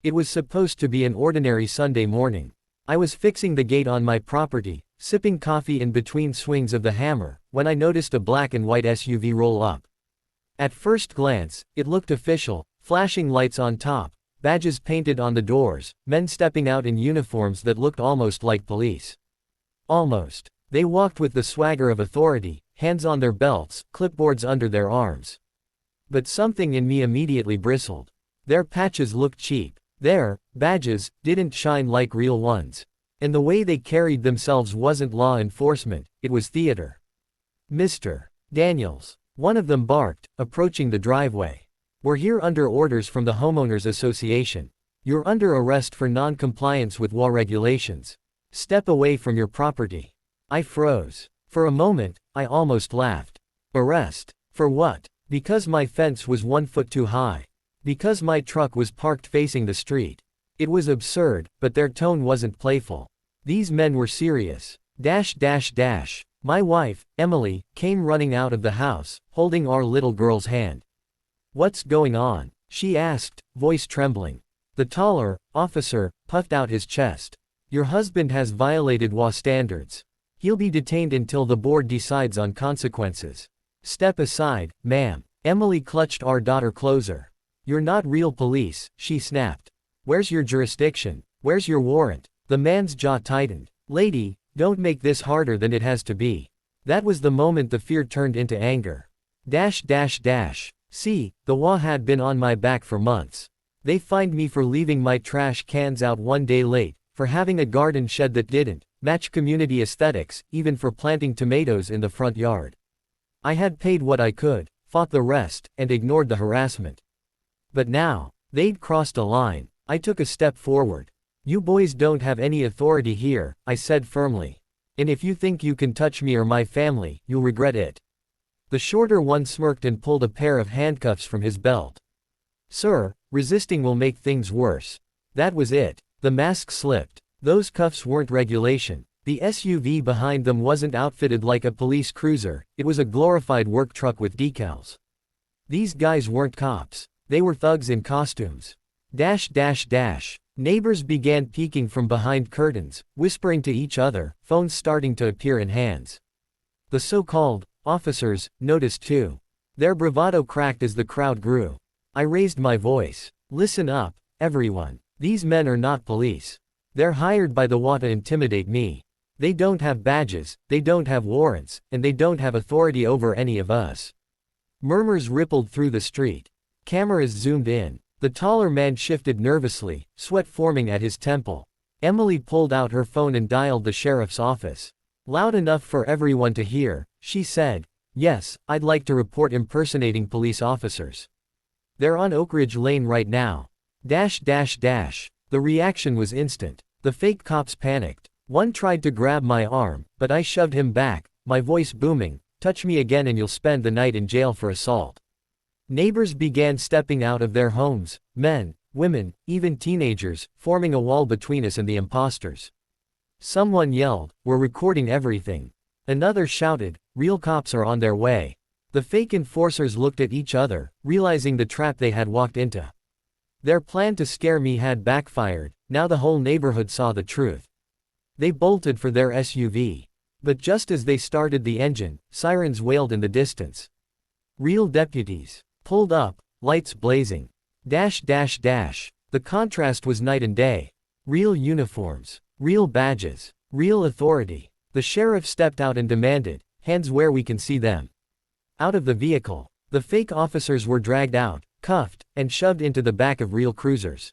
It was supposed to be an ordinary Sunday morning. I was fixing the gate on my property, sipping coffee in between swings of the hammer, when I noticed a black and white SUV roll up. At first glance, it looked official, flashing lights on top, badges painted on the doors, men stepping out in uniforms that looked almost like police. Almost. They walked with the swagger of authority, hands on their belts, clipboards under their arms. But something in me immediately bristled. Their patches looked cheap. Their badges didn't shine like real ones. And the way they carried themselves wasn't law enforcement, it was theater. "Mr. Daniels," one of them barked, approaching the driveway. "We're here under orders from the Homeowners Association. You're under arrest for non-compliance with HOA regulations. Step away from your property." I froze. For a moment, I almost laughed. Arrest? For what? Because my fence was 1 foot too high. Because my truck was parked facing the street. It was absurd, but their tone wasn't playful. These men were serious. My wife, Emily, came running out of the house, holding our little girl's hand. "What's going on?" she asked, voice trembling. The taller officer puffed out his chest. "Your husband has violated HOA standards. He'll be detained until the board decides on consequences." "Step aside, ma'am." Emily clutched our daughter closer. "You're not real police," she snapped. "Where's your jurisdiction? Where's your warrant?" The man's jaw tightened. "Lady, don't make this harder than it has to be." That was the moment the fear turned into anger. See, the HOA had been on my back for months. They fined me for leaving my trash cans out 1 day late, for having a garden shed that didn't match community aesthetics, even for planting tomatoes in the front yard. I had paid what I could, fought the rest, and ignored the harassment. But now, they'd crossed a line. I took a step forward. "You boys don't have any authority here," I said firmly. "And if you think you can touch me or my family, you'll regret it." The shorter one smirked and pulled a pair of handcuffs from his belt. "Sir, resisting will make things worse." That was it. The mask slipped. Those cuffs weren't regulation. The SUV behind them wasn't outfitted like a police cruiser, it was a glorified work truck with decals. These guys weren't cops. They were thugs in costumes. Neighbors began peeking from behind curtains, whispering to each other, phones starting to appear in hands. The so-called officers noticed too. Their bravado cracked as the crowd grew. I raised my voice. "Listen up, everyone. These men are not police. They're hired by the HOA to intimidate me. They don't have badges, they don't have warrants, and they don't have authority over any of us." Murmurs rippled through the street. Cameras zoomed in. The taller man shifted nervously, sweat forming at his temple. Emily pulled out her phone and dialed the sheriff's office. Loud enough for everyone to hear, she said, "Yes, I'd like to report impersonating police officers. They're on Oak Ridge Lane right now." The reaction was instant. The fake cops panicked. One tried to grab my arm, but I shoved him back, my voice booming, "Touch me again and you'll spend the night in jail for assault." Neighbors began stepping out of their homes, men, women, even teenagers, forming a wall between us and the imposters. Someone yelled, "We're recording everything." Another shouted, "Real cops are on their way." The fake enforcers looked at each other, realizing the trap they had walked into. Their plan to scare me had backfired, now the whole neighborhood saw the truth. They bolted for their SUV. But just as they started the engine, sirens wailed in the distance. Real deputies pulled up, lights blazing. The contrast was night and day. Real uniforms, real badges, real authority. The sheriff stepped out and demanded, "Hands where we can see them." Out of the vehicle, the fake officers were dragged out, cuffed, and shoved into the back of real cruisers.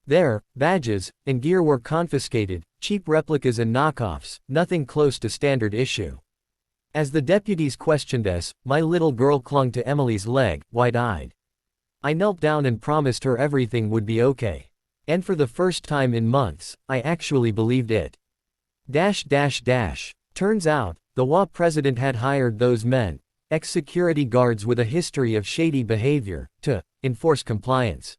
Their badges and gear were confiscated, cheap replicas and knockoffs, nothing close to standard issue. As the deputies questioned us, my little girl clung to Emily's leg, wide-eyed. I knelt down and promised her everything would be okay. And for the first time in months, I actually believed it. Turns out, the HOA president had hired those men, ex-security guards with a history of shady behavior, to enforce compliance.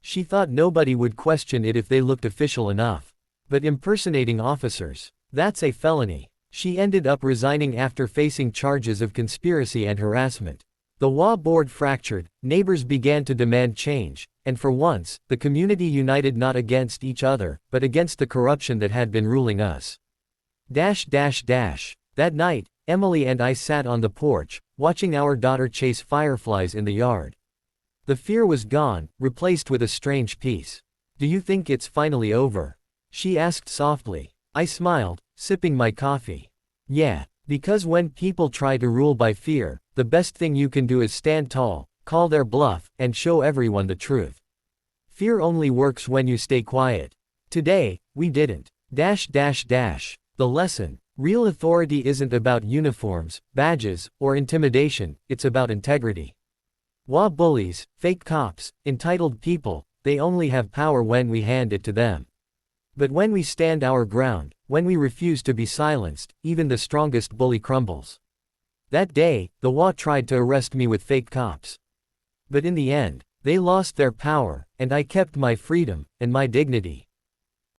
She thought nobody would question it if they looked official enough. But impersonating officers, that's a felony. She ended up resigning after facing charges of conspiracy and harassment. The WA board fractured, neighbors began to demand change, and for once, the community united not against each other, but against the corruption that had been ruling us. That night, Emily and I sat on the porch, watching our daughter chase fireflies in the yard. The fear was gone, replaced with a strange peace. "Do you think it's finally over?" she asked softly. I smiled, sipping my coffee. "Yeah, because when people try to rule by fear, the best thing you can do is stand tall, call their bluff, and show everyone the truth. Fear only works when you stay quiet. Today, we didn't. The lesson: real authority isn't about uniforms, badges, or intimidation, it's about integrity. WA bullies, fake cops, entitled people, they only have power when we hand it to them. But when we stand our ground, when we refuse to be silenced, even the strongest bully crumbles. That day, the WA tried to arrest me with fake cops. But in the end, they lost their power, and I kept my freedom, and my dignity.